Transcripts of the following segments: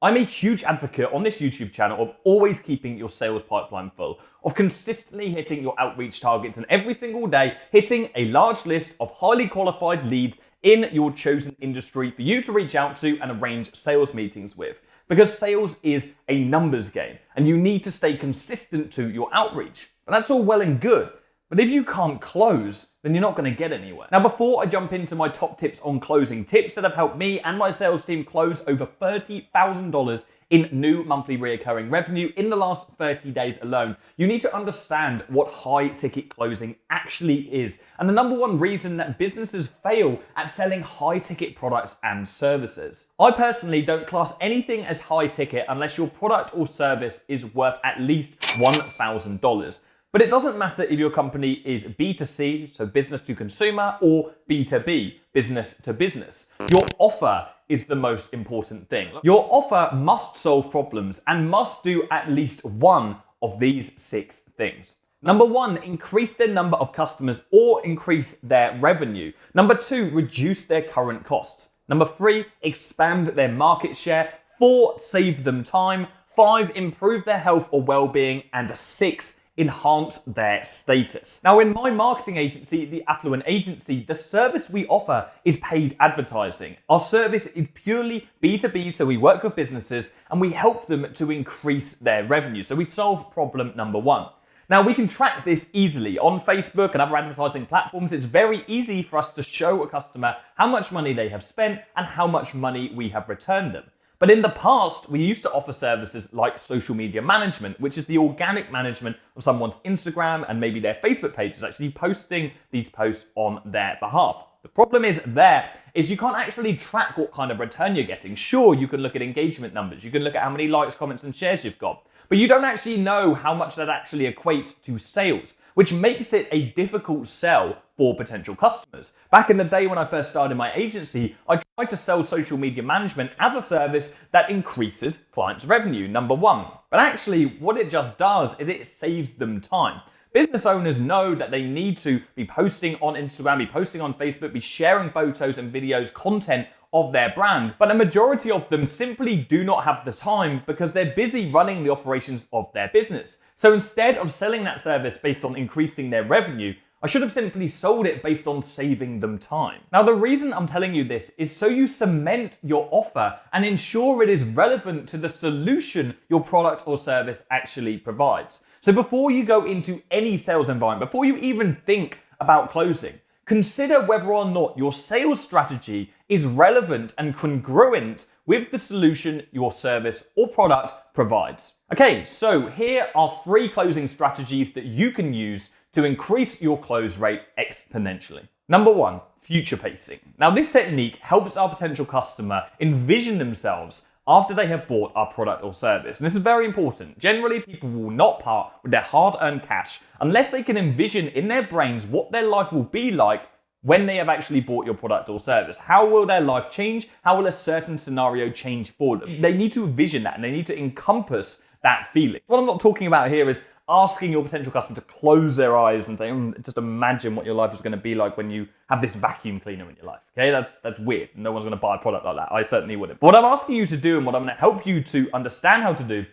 I'm a huge advocate on this YouTube channel of always keeping your sales pipeline full, of consistently hitting your outreach targets and every single day hitting a large list of highly qualified leads in your chosen industry for you to reach out to and arrange sales meetings with. Because sales is a numbers game and you need to stay consistent to your outreach. And that's all well and good. But if you can't close, then you're not going to get anywhere. Now, before I jump into my top tips on closing, tips that have helped me and my sales team close over $30,000 in new monthly recurring revenue in the last 30 days alone, you need to understand what high ticket closing actually is. And the number one reason that businesses fail at selling high ticket products and services. I personally don't class anything as high ticket unless your product or service is worth at least $1,000. But it doesn't matter if your company is B2C, so business to consumer, or B2B, business to business. Your offer is the most important thing. Your offer must solve problems and must do at least one of these 6 things. Number 1, increase their number of customers or increase their revenue. Number 2, reduce their current costs. Number 3, expand their market share. 4, save them time. 5, improve their health or well-being. And 6, enhance their status. Now, in my marketing agency, the Affluent agency, the service we offer is paid advertising. Our service is purely B2B, so we work with businesses and we help them to increase their revenue. So we solve problem number 1. Now, we can track this easily on Facebook and other advertising platforms. It's very easy for us to show a customer how much money they have spent and how much money we have returned them. But in the past, we used to offer services like social media management, which is the organic management of someone's Instagram and maybe their Facebook pages, actually posting these posts on their behalf. The problem is you can't actually track what kind of return you're getting. Sure, you can look at engagement numbers, you can look at how many likes, comments, and shares you've got, but you don't actually know how much that actually equates to sales, which makes it a difficult sell for potential customers. Back in the day when I first started my agency, I tried to sell social media management as a service that increases clients' revenue, number 1. But actually, what it just does is it saves them time. Business owners know that they need to be posting on Instagram, be posting on Facebook, be sharing photos and videos, content of their brand, but a majority of them simply do not have the time because they're busy running the operations of their business. So instead of selling that service based on increasing their revenue, I should have simply sold it based on saving them time. Now, the reason I'm telling you this is so you cement your offer and ensure it is relevant to the solution your product or service actually provides. So before you go into any sales environment, before you even think about closing, consider whether or not your sales strategy is relevant and congruent with the solution your service or product provides. Okay, so here are 3 closing strategies that you can use to increase your close rate exponentially. Number 1, future pacing. Now, this technique helps our potential customer envision themselves after they have bought our product or service. And this is very important. Generally, people will not part with their hard-earned cash unless they can envision in their brains what their life will be like when they have actually bought your product or service. How will their life change? How will a certain scenario change for them? They need to envision that and they need to encompass that feeling. What I'm not talking about here is asking your potential customer to close their eyes and say, just imagine what your life is going to be like when you have this vacuum cleaner in your life. Okay, that's weird. No one's going to buy a product like that. I certainly wouldn't. But what I'm asking you to do and what I'm going to help you to understand how to do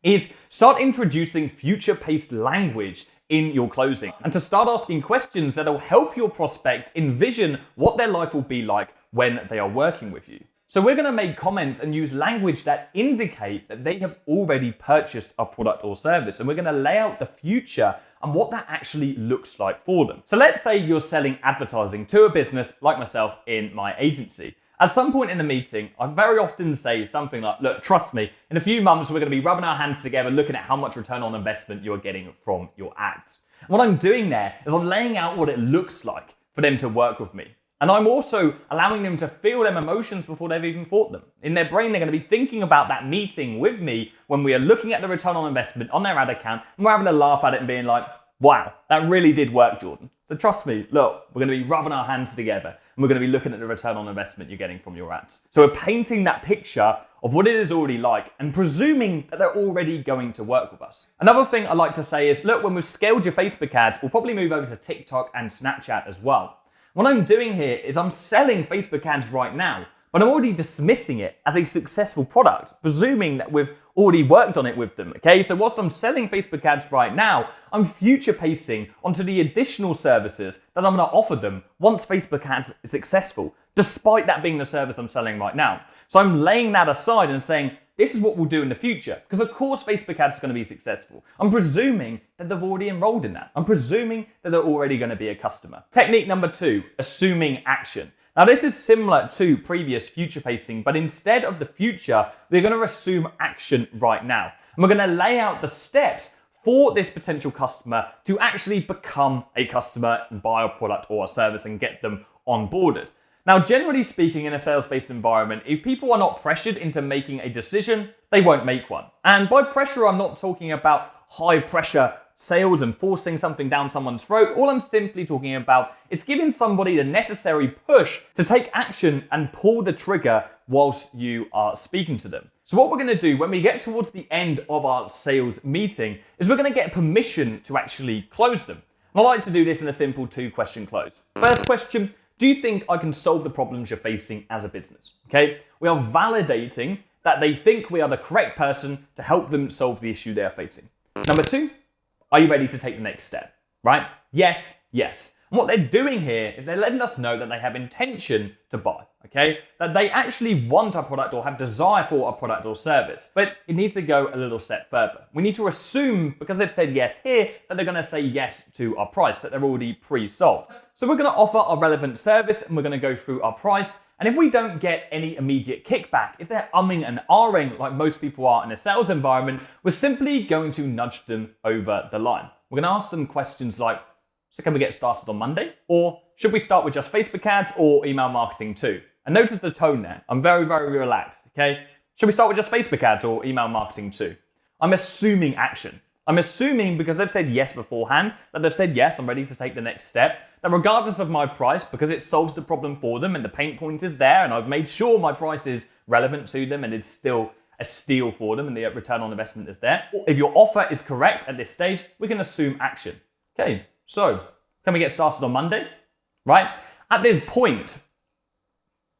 is start introducing future-paced language in your closing and to start asking questions that will help your prospects envision what their life will be like when they are working with you. So we're going to make comments and use language that indicate that they have already purchased a product or service. And we're going to lay out the future and what that actually looks like for them. So let's say you're selling advertising to a business like myself in my agency. At some point in the meeting, I very often say something like, look, trust me, in a few months, we're going to be rubbing our hands together, looking at how much return on investment you are getting from your ads. And what I'm doing there is I'm laying out what it looks like for them to work with me. And I'm also allowing them to feel them emotions before they've even thought them. In their brain, they're going to be thinking about that meeting with me when we are looking at the return on investment on their ad account, and we're having a laugh at it and being like, wow, that really did work, Jordan. So trust me, look, we're going to be rubbing our hands together and we're going to be looking at the return on investment you're getting from your ads. So we're painting that picture of what it is already like and presuming that they're already going to work with us. Another thing I like to say is, look, when we've scaled your Facebook ads, we'll probably move over to TikTok and Snapchat as well. What I'm doing here is I'm selling Facebook ads right now, but I'm already dismissing it as a successful product, presuming that we've already worked on it with them, okay? So whilst I'm selling Facebook ads right now, I'm future pacing onto the additional services that I'm gonna offer them once Facebook ads is successful, despite that being the service I'm selling right now. So I'm laying that aside and saying, this is what we'll do in the future, because of course Facebook ads are going to be successful. I'm presuming that they've already enrolled in that. I'm presuming that they're already going to be a customer. Technique number 2, assuming action. Now this is similar to previous future pacing, but instead of the future, we're going to assume action right now. And we're going to lay out the steps for this potential customer to actually become a customer and buy a product or a service and get them onboarded. Now, generally speaking, in a sales-based environment, if people are not pressured into making a decision, they won't make one. And by pressure, I'm not talking about high pressure sales and forcing something down someone's throat. All I'm simply talking about is giving somebody the necessary push to take action and pull the trigger whilst you are speaking to them. So what we're going to do when we get towards the end of our sales meeting is we're going to get permission to actually close them. And I like to do this in a simple 2-question close. First question, do you think I can solve the problems you're facing as a business? Okay, we are validating that they think we are the correct person to help them solve the issue they are facing. Number 2, are you ready to take the next step? Right? Yes, yes. And what they're doing here is they're letting us know that they have intention to buy, okay? That they actually want a product or have desire for a product or service. But it needs to go a little step further. We need to assume, because they've said yes here, that they're gonna say yes to our price, that they're already pre-sold. So we're gonna offer our relevant service and we're gonna go through our price. And if we don't get any immediate kickback, if they're umming and ahhing like most people are in a sales environment, we're simply going to nudge them over the line. We're gonna ask them questions like, so can we get started on Monday? Or should we start with just Facebook ads or email marketing too? And notice the tone there. I'm very, very relaxed, okay? Should we start with just Facebook ads or email marketing too? I'm assuming action. I'm assuming, because they've said yes beforehand, that they've said yes, I'm ready to take the next step, that regardless of my price, because it solves the problem for them and the pain point is there, and I've made sure my price is relevant to them and it's still a steal for them and the return on investment is there. If your offer is correct at this stage, we can assume action. Okay, so can we get started on Monday? Right? At this point,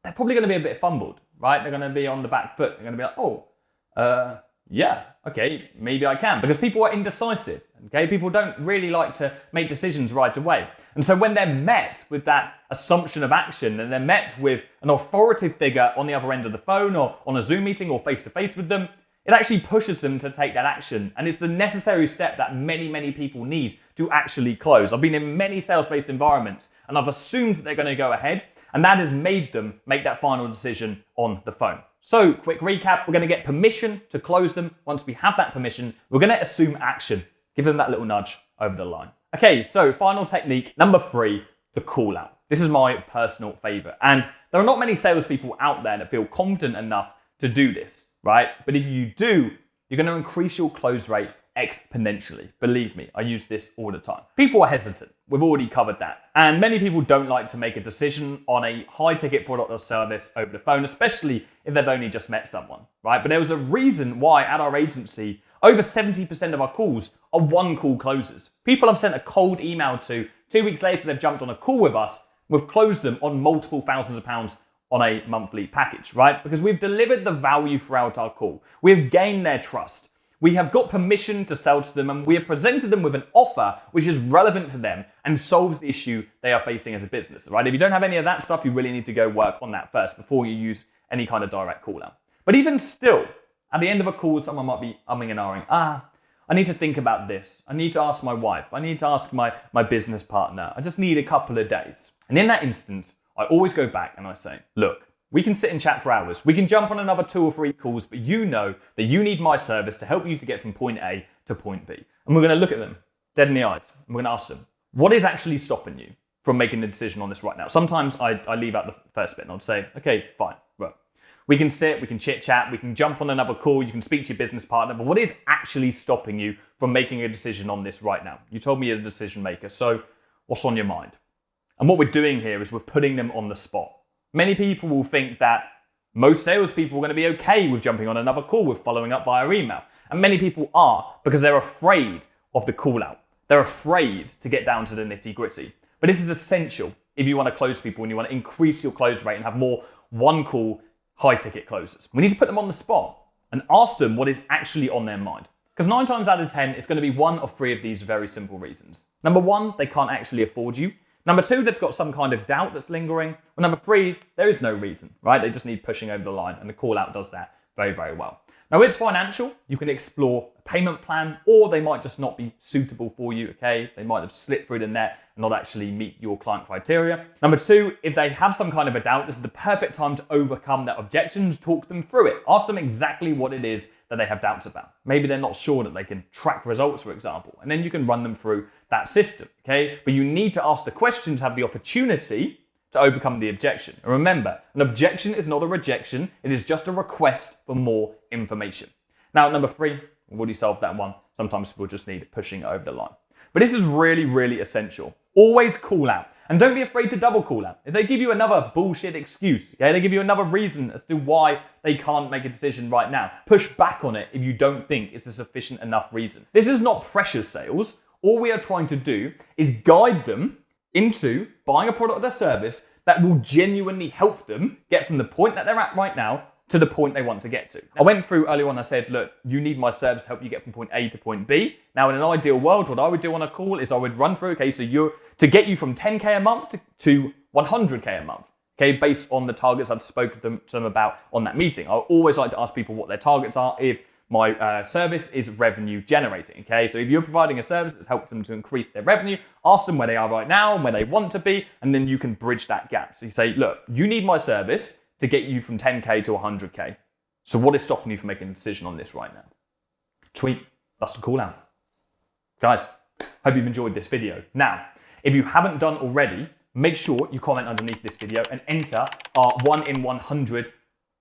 they're probably going to be a bit fumbled, right? They're going to be on the back foot. They're going to be like, yeah, okay, maybe I can. Because people are indecisive, okay? People don't really like to make decisions right away. And so when they're met with that assumption of action and they're met with an authoritative figure on the other end of the phone or on a Zoom meeting or face-to-face with them, it actually pushes them to take that action. And it's the necessary step that many, many people need to actually close. I've been in many sales-based environments and I've assumed that they're going to go ahead, and that has made them make that final decision on the phone. So, quick recap, we're going to get permission to close them. Once we have that permission, we're going to assume action. Give them that little nudge over the line. Okay, so final technique, number 3, the call out. This is my personal favorite. And there are not many salespeople out there that feel confident enough to do this, right? But if you do, you're going to increase your close rate exponentially. Believe me, I use this all the time. People are hesitant. We've already covered that. And many people don't like to make a decision on a high ticket product or service over the phone, especially if they've only just met someone, right? But there was a reason why at our agency, over 70% of our calls are one call closes. People I've sent a cold email to, 2 weeks later, they've jumped on a call with us. We've closed them on multiple thousands of pounds on a monthly package, right? Because we've delivered the value throughout our call. We've gained their trust. We have got permission to sell to them, and we have presented them with an offer which is relevant to them and solves the issue they are facing as a business, right? If you don't have any of that stuff, you really need to go work on that first before you use any kind of direct call out. But even still, at the end of a call, someone might be umming and ahhing. I need to think about this. I need to ask my wife. I need to ask my business partner. I just need a couple of days. And in that instance, I always go back and I say, look, we can sit and chat for hours. We can jump on another 2 or 3 calls, but you know that you need my service to help you to get from point A to point B. And we're going to look at them dead in the eyes. And we're going to ask them, what is actually stopping you from making the decision on this right now? Sometimes I leave out the first bit and I'll say, okay, fine, right. We can sit, we can chit chat, we can jump on another call, you can speak to your business partner, but what is actually stopping you from making a decision on this right now? You told me you're the decision maker, so what's on your mind? And what we're doing here is we're putting them on the spot. Many people will think that most salespeople are going to be okay with jumping on another call with following up via email. And many people are, because they're afraid of the call out. They're afraid to get down to the nitty gritty. But this is essential if you want to close people and you want to increase your close rate and have more one call, high ticket closers. We need to put them on the spot and ask them what is actually on their mind. Because 9 times out of 10, it's going to be one of 3 of these very simple reasons. Number 1, they can't actually afford you. Number 2, they've got some kind of doubt that's lingering. Or number 3, there is no reason, right? They just need pushing over the line, and the call out does that very, very well. Now, it's financial. You can explore a payment plan, or they might just not be suitable for you, okay? They might have slipped through the net and not actually meet your client criteria. Number 2, if they have some kind of a doubt, this is the perfect time to overcome that objections, talk them through it. Ask them exactly what it is that they have doubts about. Maybe they're not sure that they can track results, for example, and then you can run them through that system, okay? But you need to ask the question to have the opportunity to overcome the objection. And remember, an objection is not a rejection, it is just a request for more information. Now, number 3, we've already solved that one. Sometimes people just need pushing over the line. But this is really, really essential. Always call out. And don't be afraid to double call out. If they give you another bullshit excuse, okay, they give you another reason as to why they can't make a decision right now, push back on it if you don't think it's a sufficient enough reason. This is not pressure sales. All we are trying to do is guide them into buying a product or service that will genuinely help them get from the point that they're at right now to the point they want to get to. I went through earlier on, I said, look, you need my service to help you get from point A to point B. Now, in an ideal world, what I would do on a call is I would run through, okay, so to get you from 10K a month to 100K a month, okay, based on the targets I've spoken to them about on that meeting. I always like to ask people what their targets are if my service is revenue generating, okay? So if you're providing a service that helps them to increase their revenue, ask them where they are right now and where they want to be, and then you can bridge that gap. So you say, look, you need my service to get you from 10K to 100K. So what is stopping you from making a decision on this right now? Tweet, that's the call out. Guys, hope you've enjoyed this video. Now, if you haven't done already, make sure you comment underneath this video and enter our 1 in 100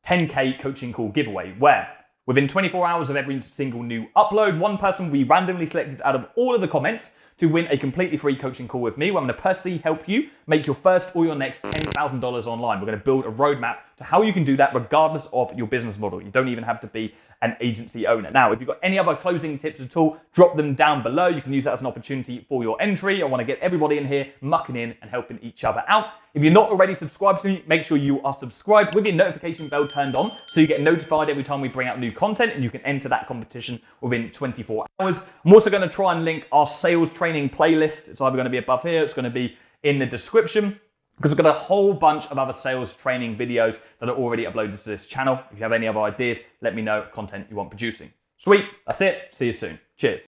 10K coaching call giveaway, where within 24 hours of every single new upload, one person will be randomly selected out of all of the comments to win a completely free coaching call with me, where I'm going to personally help you make your first or your next $10,000 online. We're going to build a roadmap to how you can do that regardless of your business model. You don't even have to be an agency owner. Now, if you've got any other closing tips at all, drop them down below. You can use that as an opportunity for your entry. I want to get everybody in here mucking in and helping each other out. If you're not already subscribed to me, make sure you are subscribed with your notification bell turned on so you get notified every time we bring out new content, and you can enter that competition within 24 hours. I'm also going to try and link our sales training playlist. It's either going to be above here, it's going to be in the description, because we've got a whole bunch of other sales training videos that are already uploaded to this channel. If you have any other ideas, let me know of content you want producing. Sweet, that's it. See you soon. Cheers.